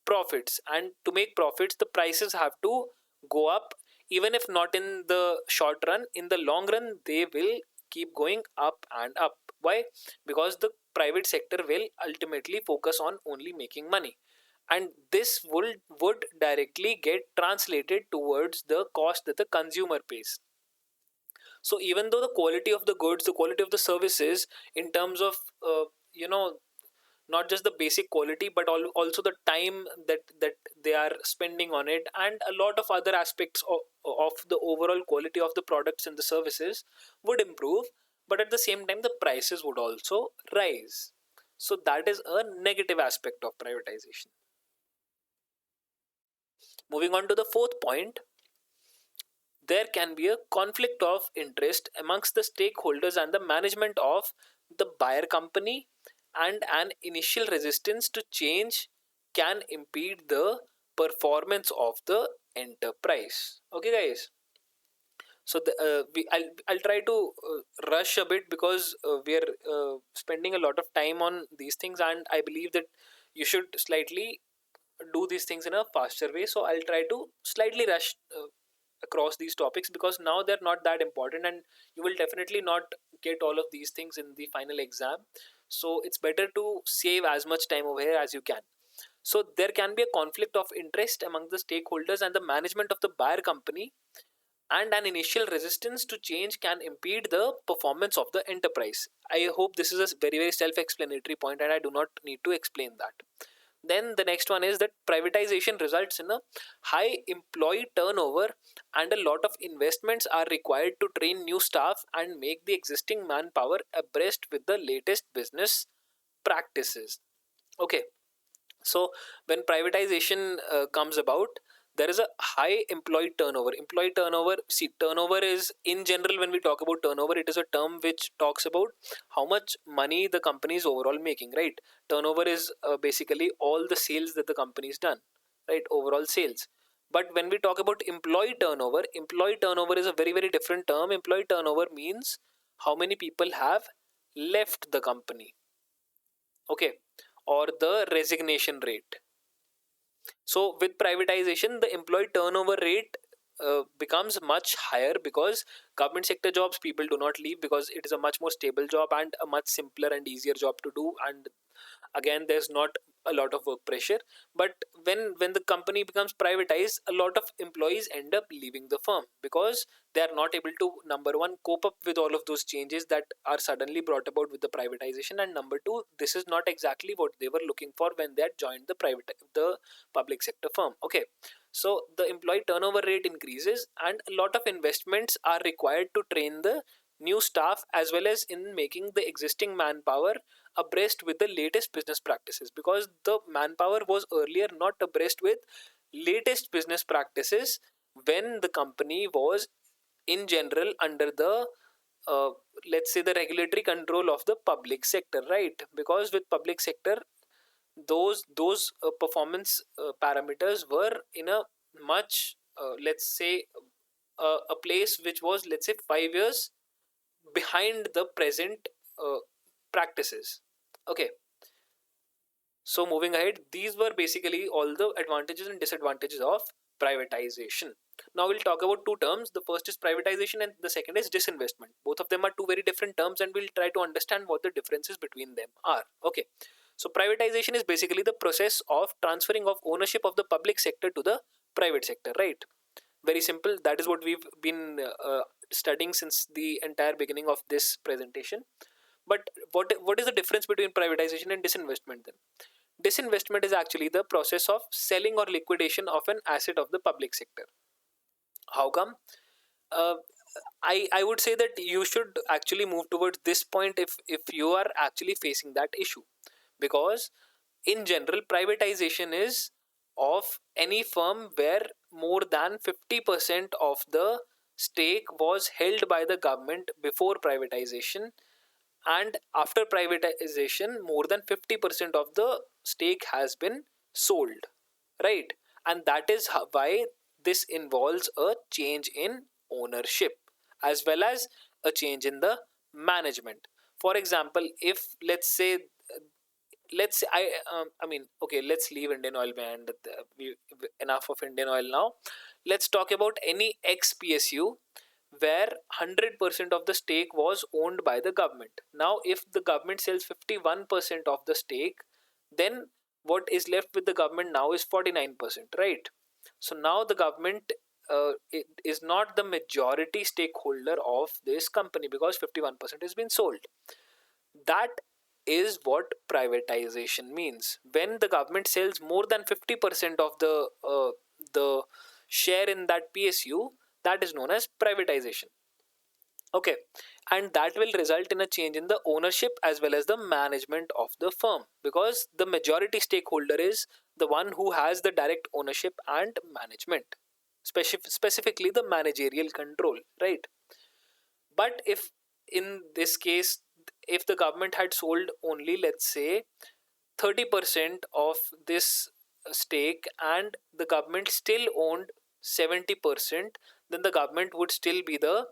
profits, and to make profits the prices have to go up. Even if not in the short run, in the long run they will keep going up and up. Why? Because the private sector will ultimately focus on only making money, and this would directly get translated towards the cost that the consumer pays. So even though the quality of the goods, the quality of the services, in terms of you know not just the basic quality, but also the time that they are spending on it, and a lot of other aspects of the overall quality of the products and the services would improve, but at the same time the prices would also rise. So that is a negative aspect of privatization. Moving on to the fourth point, there can be a conflict of interest amongst the stakeholders and the management of the buyer company, and an initial resistance to change can impede the performance of the enterprise. Okay, guys. So I'll try to rush a bit because we are spending a lot of time on these things, and I believe that you should slightly do these things in a faster way. So I'll try to slightly rush across these topics because now they're not that important, and you will definitely not get all of these things in the final exam. So it's better to save as much time over here as you can. So there can be a conflict of interest among the stakeholders and the management of the buyer company, and an initial resistance to change can impede the performance of the enterprise. I hope this is a very, very self explanatory point and I do not need to explain that. Then the next one is that privatization results in a high employee turnover, and a lot of investments are required to train new staff and make the existing manpower abreast with the latest business practices. Okay, so when privatization comes about, there is a high employee turnover. Employee turnover, see, turnover is in general, when we talk about turnover, it is a term which talks about how much money the company is overall making, right? Turnover is basically all the sales that the company has done, right? Overall sales. But when we talk about employee turnover is a very, very different term. Employee turnover means how many people have left the company, okay, or the resignation rate. So with privatization, the employee turnover rate becomes much higher because government sector jobs, people do not leave because it is a much more stable job and a much simpler and easier job to do, and again there's not a lot of work pressure. But when the company becomes privatized, a lot of employees end up leaving the firm because they are not able to, number one, cope up with all of those changes that are suddenly brought about with the privatization, and number two, this is not exactly what they were looking for when they had joined the public sector firm. Okay, so the employee turnover rate increases and a lot of investments are required to train the new staff as well as in making the existing manpower abreast with the latest business practices, because the manpower was earlier not abreast with latest business practices when the company was in general under the uh, let's say the regulatory control of the public sector, right? Because with public sector, those performance parameters were in a much let's say a place which was, let's say, 5 years behind the present uh, practices. Okay, so moving ahead, these were basically all the advantages and disadvantages of privatization. Now we'll talk about two terms. The first is privatization and the second is disinvestment. Both of them are two very different terms and we'll try to understand what the differences between them are. Okay. So privatization is basically the process of transferring of ownership of the public sector to the private sector, right? Very simple. That is what we've been studying since the entire beginning of this presentation. But what is the difference between privatization and disinvestment then? Disinvestment is actually the process of selling or liquidation of an asset of the public sector. How come? Uh, I would say that you should actually move towards this point if you are actually facing that issue, because in general privatization is of any firm where more than 50% of the stake was held by the government before privatization, and after privatization more than 50% of the stake has been sold, right? And that is why this involves a change in ownership as well as a change in the management. For example, if let's say I mean, okay, let's leave Indian Oil behind. Enough of Indian Oil now. Let's talk about any ex PSU where 100% of the stake was owned by the government. Now if the government sells 51% of the stake, then what is left with the government now is 49%, right? So now the government it is not the majority stakeholder of this company because 51% has been sold. That is what privatization means. When the government sells more than 50% of the share in that PSU, that is known as privatization. Okay, and that will result in a change in the ownership as well as the management of the firm, because the majority stakeholder is the one who has the direct ownership and management, specifically the managerial control, right? But if in this case, if the government had sold only, let's say, 30% of this stake and the government still owned 70%, then the government would still be the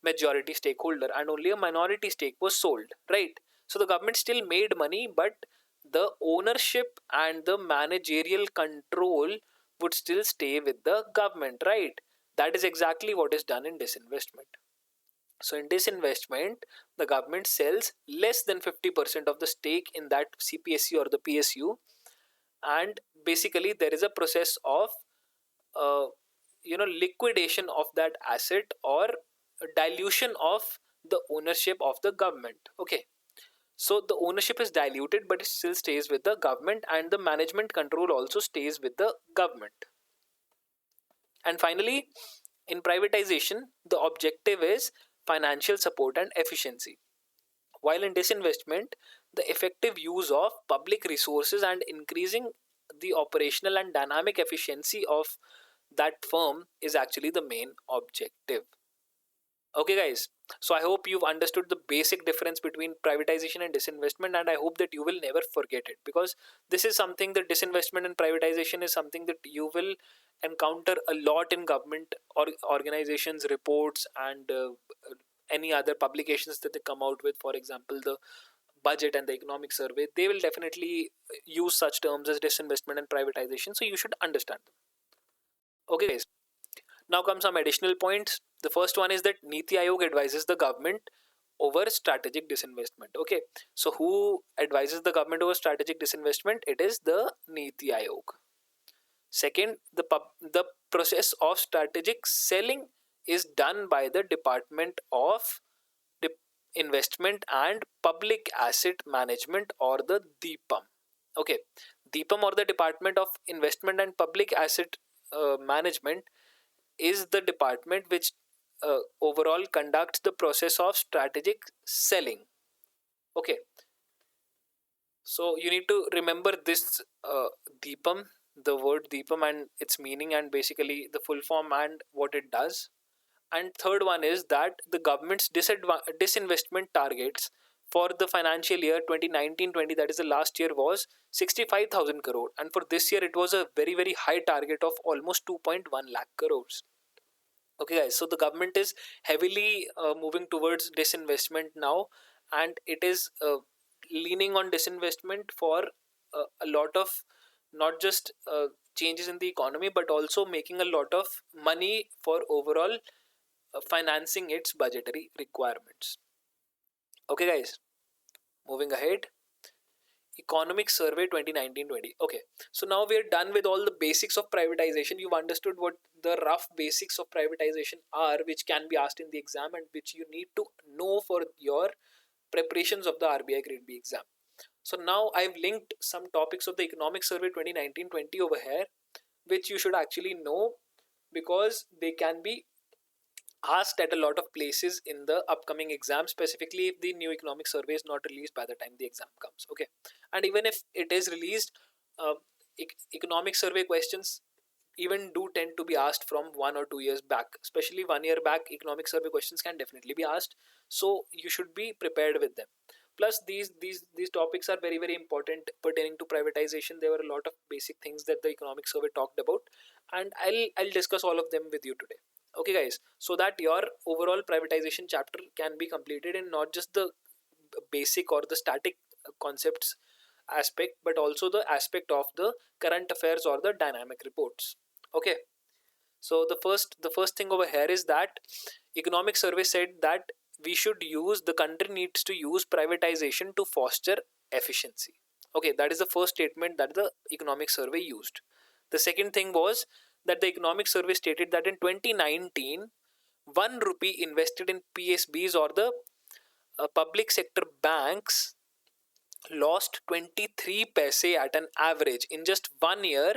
majority stakeholder and only a minority stake was sold, right? So the government still made money, but the ownership and the managerial control would still stay with the government, right? That is exactly what is done in disinvestment. So in disinvestment, the government sells less than 50% of the stake in that CPSU or the PSU, and basically there is a process of uh, liquidation of that asset or dilution of the ownership of the government. Okay, so the ownership is diluted but it still stays with the government and the management control also stays with the government. And finally, in privatization, the objective is financial support and efficiency, while in disinvestment, the effective use of public resources and increasing the operational and dynamic efficiency of that firm is actually the main objective. Okay, guys. So I hope you've understood the basic difference between privatization and disinvestment, and I hope that you will never forget it, because this is something that disinvestment and privatization is something that you will encounter a lot in government or organizations, reports, and any other publications that they come out with. For example, the budget and the economic survey, they will definitely use such terms as disinvestment and privatization. So you should understand them. Okay, guys. Now come some additional points. The first one is that Niti Aayog advises the government over strategic disinvestment. Okay, so who advises the government over strategic disinvestment? It is the Niti Aayog. Second, the process of strategic selling is done by the Department of Investment and Public Asset Management, or the DIPAM. Okay, DIPAM or the Department of Investment and Public Asset Management is the department which overall conducts the process of strategic selling. Okay, so you need to remember this Deepam, the word Deepam and its meaning, and basically the full form and what it does. And third one is that the government's disinvestment targets for the financial year 2019-20, that is the last year, was 65,000 crore, and for this year it was a very very high target of almost 2.1 lakh crores. Okay, guys, so the government is heavily moving towards disinvestment now, and it is leaning on disinvestment for a lot of not just changes in the economy but also making a lot of money for overall financing its budgetary requirements. Okay, guys, moving ahead. Economic Survey 2019-20. Okay, so now we are done with all the basics of privatization. You've understood what the rough basics of privatization are, which can be asked in the exam and which you need to know for your preparations of the RBI Grade B exam. So now I've linked some topics of the Economic Survey 2019-20 over here, which you should actually know because they can be asked at a lot of places in the upcoming exam, specifically if the new economic survey is not released by the time the exam comes. Okay, and even if it is released, uh, economic survey questions even do tend to be asked from 1 or 2 years back. Especially 1 year back economic survey questions can definitely be asked, so you should be prepared with them. Plus these topics are very very important pertaining to privatization. There were a lot of basic things that the economic survey talked about, and I'll discuss all of them with you today. Okay, guys, so that your overall privatization chapter can be completed in not just the basic or the static concepts aspect, but also the aspect of the current affairs or the dynamic reports. Okay, so the first thing over here is that economic survey said that the country needs to use privatization to foster efficiency. Okay, that is the first statement that the economic survey used. The second thing was that the economic survey stated that in 2019, 1 rupee invested in PSBs or the public sector banks lost 23 paise at an average. In just 1 year,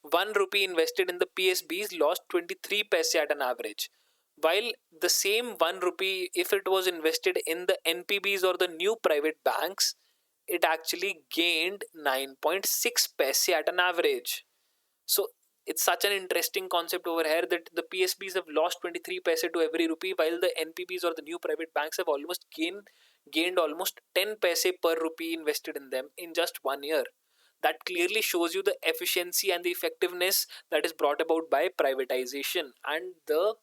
1 rupee invested in the PSBs lost 23 paise at an average. While the same 1 rupee, if it was invested in the NPBs or the new private banks, it actually gained 9.6 paise at an average. So it's such an interesting concept over here that the PSBs have lost 23 paise to every rupee, while the NPBs or the new private banks have gained almost 10 paise per rupee invested in them in just 1 year. That clearly shows you the efficiency and the effectiveness that is brought about by privatization, and the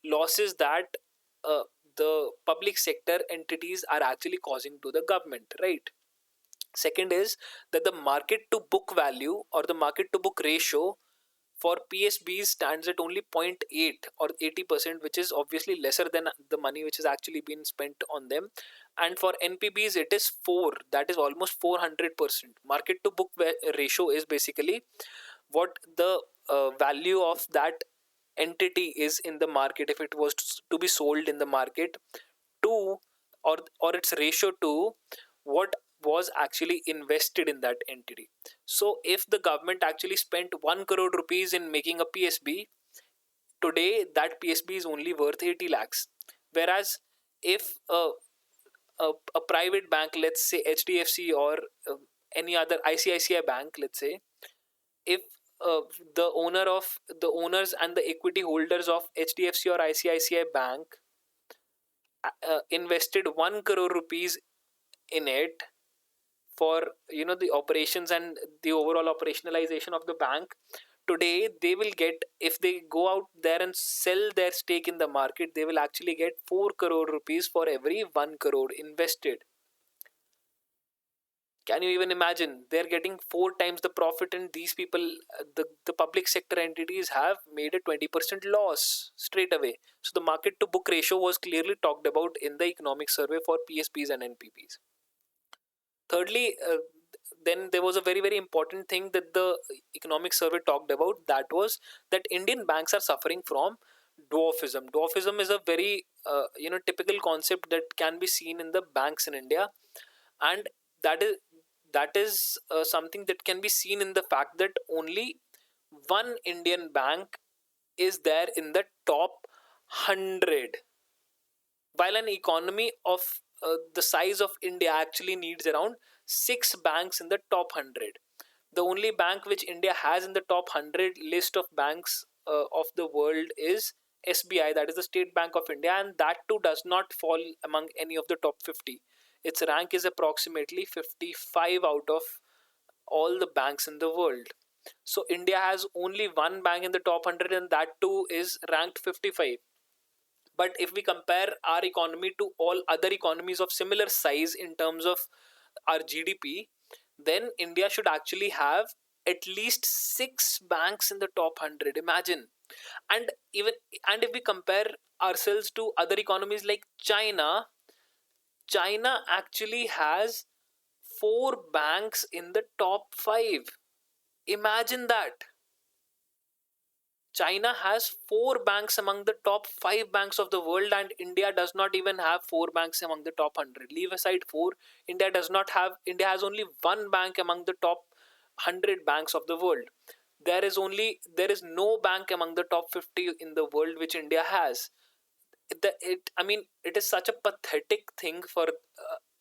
losses that uh, the public sector entities are actually causing to the government, right? Second is that the market to book value or the market to book ratio for PSBs stands at only 0.8 or 80%, which is obviously lesser than the money which has actually been spent on them. And for NPBs, it is 4, that is almost 400%. Market to book ratio is basically what the value of that entity is in the market if it was to be sold in the market, to or its ratio to what was actually invested in that entity. So if the government actually spent 1 crore rupees in making a PSB, today that PSB is only worth 80 lakhs. Whereas if a private bank, let's say HDFC or any other ICICI bank, let's say, if uh, the owners and the equity holders of HDFC or ICICI bank invested 1 crore rupees in it for the operations and the overall operationalization of the bank, today they will get, if they go out there and sell their stake in the market, they will actually get 4 crore rupees for every 1 crore invested. Can you even imagine? They're getting 4 times the profit, and these people, the public sector entities, have made a 20% loss straight away. So the market to book ratio was clearly talked about in the economic survey for PSPs and NPPs. Thirdly, then there was a very, very important thing that the economic survey talked about, that was that Indian banks are suffering from dwarfism. Dwarfism is a very typical concept that can be seen in the banks in India, and that is something that can be seen in the fact that only one Indian bank is there in the top 100, while an economy of the size of India actually needs around 6 banks in the top 100. The only bank which India has in the top 100 list of banks of the world is SBI, that is the State Bank of India, and that too does not fall among any of the top 50. Its rank is approximately 55 out of all the banks in the world. So India has only one bank in the top 100, and that too is ranked 55. But if we compare our economy to all other economies of similar size in terms of our GDP, then India should actually have at least 6 banks in the top 100. Imagine. And even, and if we compare ourselves to other economies like China, China actually has 4 banks in the top 5. Imagine that. China has 4 banks among the top 5 banks of the world, and India does not even have 4 banks among the top 100. Leave aside four, India does not have. India has only one bank among the top 100 banks of the world. There is no bank among the top 50 in the world which India has. I mean, it is such a pathetic thing for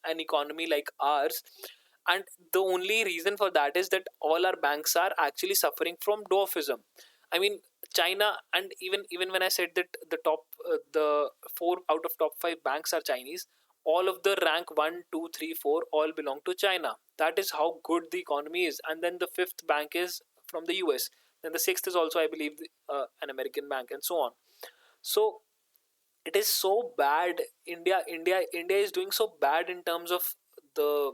an economy like ours, and the only reason for that is that all our banks are actually suffering from dwarfism. I mean, China, and even when I said that the 4 out of top 5 banks are Chinese, all of the rank 1, 2, 3, 4 all belong to China. That is how good the economy is. And then the fifth bank is from the US. Then the sixth is also, I believe, an American bank, and so on. So it is so bad. India is doing so bad in terms of the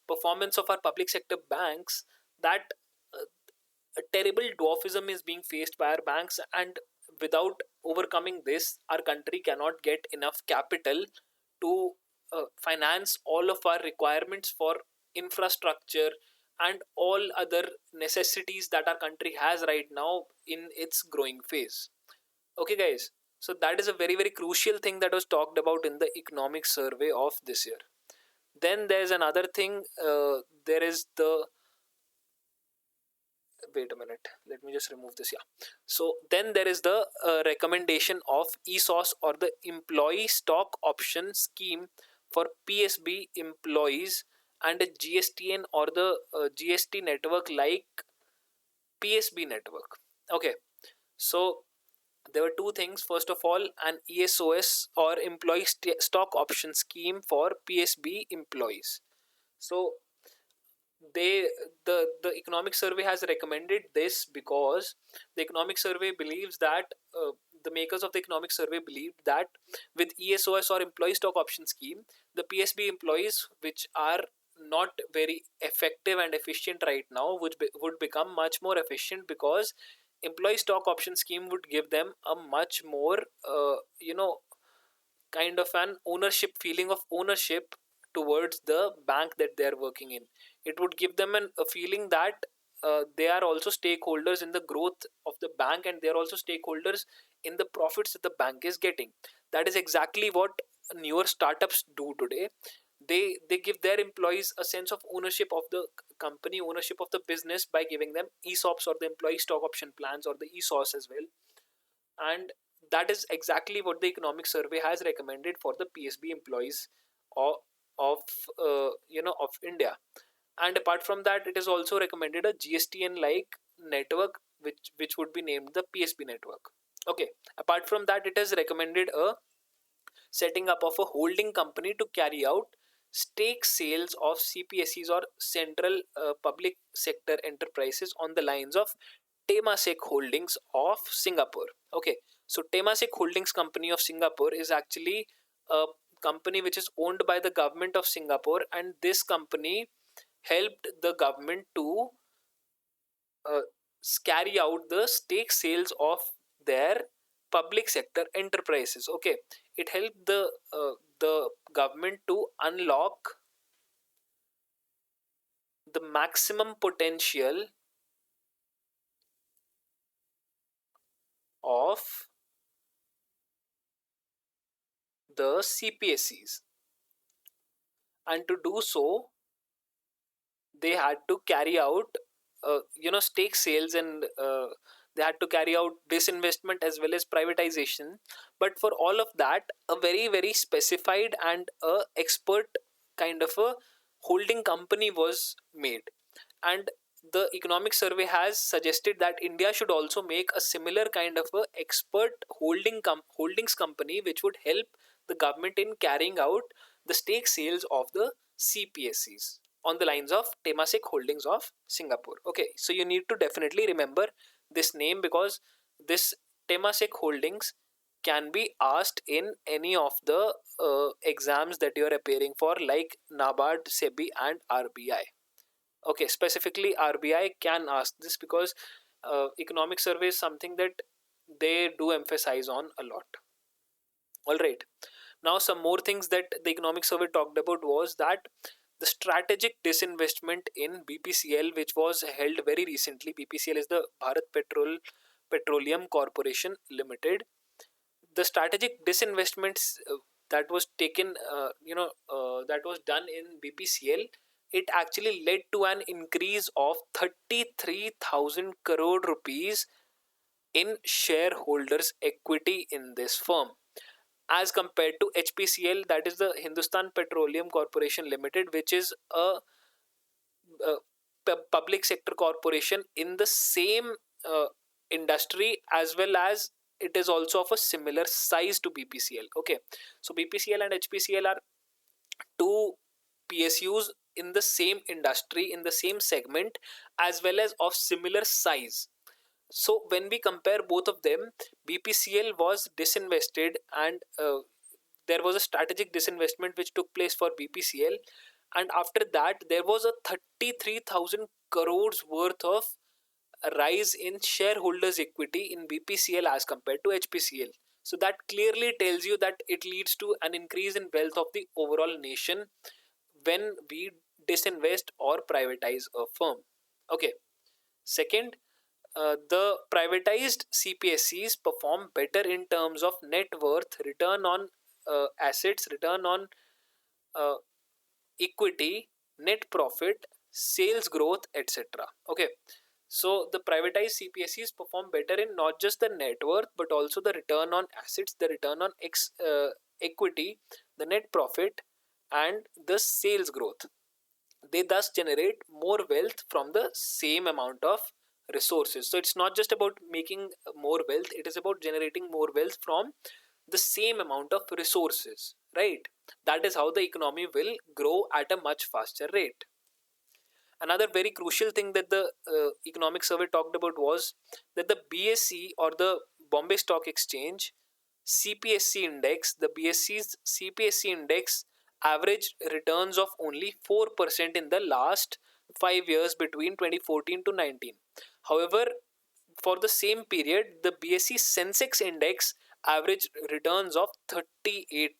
performance of our public sector banks, that uh, a terrible dwarfism is being faced by our banks, and without overcoming this, our country cannot get enough capital to finance all of our requirements for infrastructure and all other necessities that our country has right now in its growing phase. Okay, guys. So that is a very, very crucial thing that was talked about in the economic survey of this year. Then there's another thing. There is the Wait a minute. Let me just remove this. Yeah. So then there is the recommendation of ESOS, or the Employee Stock Option Scheme, for PSB employees and a GSTN or the GST network like PSB network. Okay. So there were two things. First of all, an ESOS, or employee stock option scheme for PSB employees. So they the economic survey has recommended this because the economic survey believes that the makers of the economic survey believed that with ESOS or employee stock option scheme, the PSB employees, which are not very effective and efficient right now, would become much more efficient, because employee stock option scheme would give them a much more kind of an ownership, feeling of ownership towards the bank that they are working in. It would give them a feeling that they are also stakeholders in the growth of the bank, and they are also stakeholders in the profits that the bank is getting. That is exactly what newer startups do today. They give their employees a sense of ownership of the company, ownership of the business, by giving them ESOPs or the employee stock option plans, or the ESOS as well. And that is exactly what the economic survey has recommended for the PSB employees of, of of India. And apart from that, it is also recommended a GSTN like network, which would be named the PSB network. Okay. Apart from that, it has recommended a setting up of a holding company to carry out stake sales of CPSEs, or central public sector enterprises, on the lines of Temasek Holdings of Singapore. Okay, so Temasek Holdings Company of Singapore is actually a company which is owned by the government of Singapore, and this company helped the government to uh, carry out the stake sales of their public sector enterprises. Okay, it helped the government to unlock the maximum potential of the CPSCs, and to do so, they had to carry out stake sales, and they had to carry out disinvestment as well as privatization. But for all of that, a very very specified and a expert kind of a holding company was made. And the economic survey has suggested that India should also make a similar kind of a expert holdings company, which would help the government in carrying out the stake sales of the CPSCs, on the lines of Temasek Holdings of Singapore. Okay, so you need to definitely remember this name, because this Temasek Holdings can be asked in any of the exams that you are appearing for, like NABARD, SEBI, and RBI. Okay, specifically RBI can ask this, because economic survey is something that they do emphasize on a lot. All right. Now, some more things that the economic survey talked about was that the strategic disinvestment in BPCL, which was held very recently. BPCL is the Bharat Petroleum Corporation Limited. The strategic disinvestments that was taken, that was done in BPCL, it actually led to an increase of 33,000 crore rupees in shareholders' equity in this firm, as compared to HPCL, that is the Hindustan Petroleum Corporation Limited, which is a public sector corporation in the same industry, as well as it is also of a similar size to BPCL. Okay, so BPCL and HPCL are two PSUs in the same industry, in the same segment, as well as of similar size. So when we compare both of them, BPCL was disinvested, and there was a strategic disinvestment which took place for BPCL, and after that there was a 33,000 crores worth of rise in shareholders equity in BPCL as compared to HPCL. So that clearly tells you that it leads to an increase in wealth of the overall nation when we disinvest or privatize a firm. Okay. Second, the privatized CPSCs perform better in terms of net worth, return on assets, return on uh, equity, net profit, sales growth, etc. Okay, so the privatized CPSCs perform better in not just the net worth, but also the return on assets, the return on equity, the net profit, and the sales growth. They thus generate more wealth from the same amount of resources. So it's not just about making more wealth, it is about generating more wealth from the same amount of resources, right? That is how the economy will grow at a much faster rate. Another very crucial thing that the economic survey talked about was that the BSE, or the Bombay Stock Exchange CPSC index, the BSE's CPSC index average returns of only 4% in the last 5 years between 2014 to 19. However, for the same period, the BSE Sensex index average returns of 38%.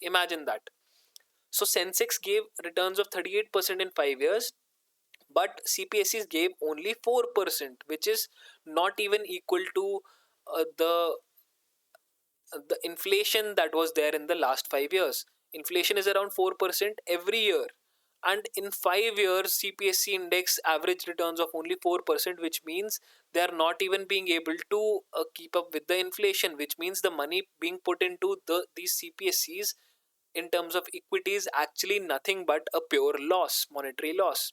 Imagine that. So Sensex gave returns of 38% in 5 years, but CPSEs gave only 4%, which is not even equal to the inflation that was there in the last 5 years. Inflation is around 4% every year. And in 5 years, CPSC index average returns of only 4%, which means they are not even being able to keep up with the inflation, which means the money being put into these CPSCs in terms of equity is actually nothing but a pure loss, monetary loss.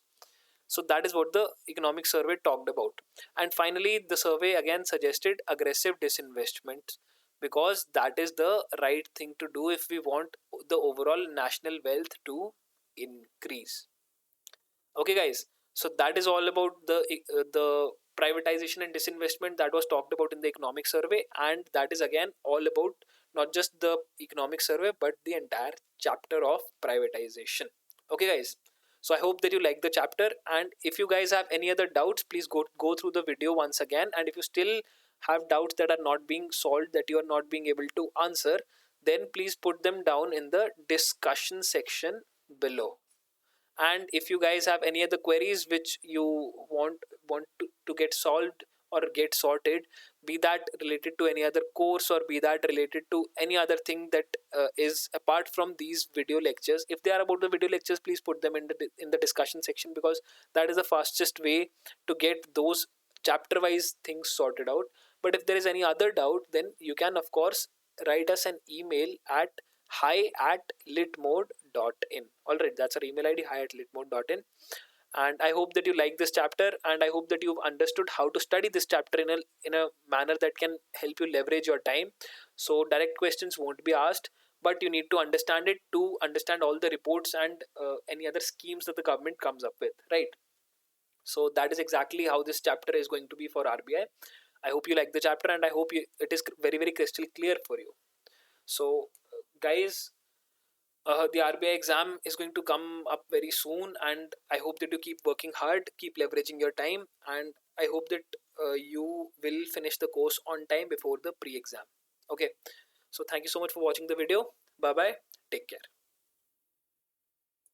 So that is what the economic survey talked about. And finally, the survey again suggested aggressive disinvestment, because that is the right thing to do if we want the overall national wealth to increase. Okay, guys. So that is all about the privatization and disinvestment that was talked about in the economic survey, and that is again all about not just the economic survey but the entire chapter of privatization. Okay, guys. So I hope that you like the chapter, and if you guys have any other doubts, please go through the video once again. And if you still have doubts that are not being solved, that you are not being able to answer, then please put them down in the discussion section below. And if you guys have any other queries which you want to get solved or get sorted, be that related to any other course or be that related to any other thing that is apart from these video lectures, if they are about the video lectures, please put them in the discussion section, because that is the fastest way to get those chapter wise things sorted out. But if there is any other doubt, then you can of course write us an email at hi@litmode.in. All right, that's our email ID, hi@litmode.in. And I hope that you like this chapter, and I hope that you've understood how to study this chapter in a manner that can help you leverage your time. So direct questions won't be asked, but you need to understand it to understand all the reports and any other schemes that the government comes up with, right? So that is exactly how this chapter is going to be for RBI. I hope you like the chapter, and I hope it is very, very crystal clear for you. So, guys, the RBI exam is going to come up very soon, and I hope that you keep working hard, keep leveraging your time, and I hope that you will finish the course on time before the pre exam. Okay, so thank you so much for watching the video. Bye bye, take care.